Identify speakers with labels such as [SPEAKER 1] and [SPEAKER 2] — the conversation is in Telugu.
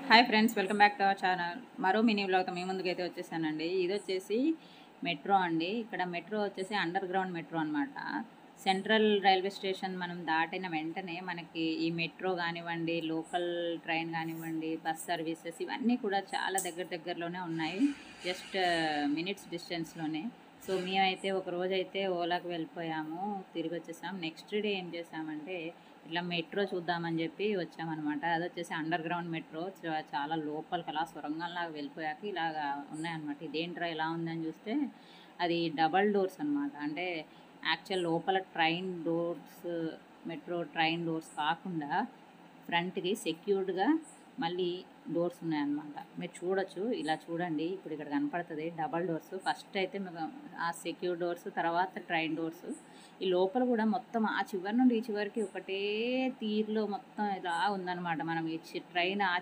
[SPEAKER 1] Hi friends, welcome back to our channel. మరో మినీ వ్లాగ్తో మీ ముందుకైతే వచ్చేసానండి. ఇది వచ్చేసి మెట్రో అండి. ఇక్కడ మెట్రో వచ్చేసి అండర్ గ్రౌండ్ మెట్రో అనమాట. సెంట్రల్ రైల్వే స్టేషన్ మనం దాటిన వెంటనే మనకి ఈ మెట్రో కానివ్వండి, లోకల్ ట్రైన్ కానివ్వండి, బస్ సర్వీసెస్ ఇవన్నీ కూడా చాలా దగ్గరలోనే ఉన్నాయి. Just minutes డిస్టెన్స్లోనే. సో మేమైతే ఒక రోజైతే ఓలాకి వెళ్ళిపోయాము, తిరిగి వచ్చేసాం. నెక్స్ట్ డే ఏం చేసామంటే ఇట్లా మెట్రో చూద్దామని చెప్పి వచ్చామన్నమాట. అది వచ్చేసి అండర్ గ్రౌండ్ మెట్రో. చాలా లోపలికి అలా సొరంగంలాగా వెళ్ళిపోయాక ఇలాగా ఉన్నాయన్నమాట. ఇదేంట్రా ఇలా ఉందని చూస్తే అది డబల్ డోర్స్ అనమాట. అంటే యాక్చువల్ లోపల train doors, metro train doors కాకుండా ఫ్రంట్కి సెక్యూర్డ్గా మళ్ళీ డోర్స్ ఉన్నాయన్నమాట. మీరు చూడొచ్చు, ఇలా చూడండి, ఇప్పుడు ఇక్కడ కనపడుతుంది డబల్ డోర్స్. ఫస్ట్ అయితే ఆ సెక్యూర్ డోర్స్, తర్వాత ట్రైన్ డోర్స్. ఈ లోపల కూడా మొత్తం ఆ చివరి నుండి ఈ చివరికి ఒకటే తీరులో మొత్తం ఇలా ఉందన్నమాట. మనం ఈ ట్రైన్ ఆ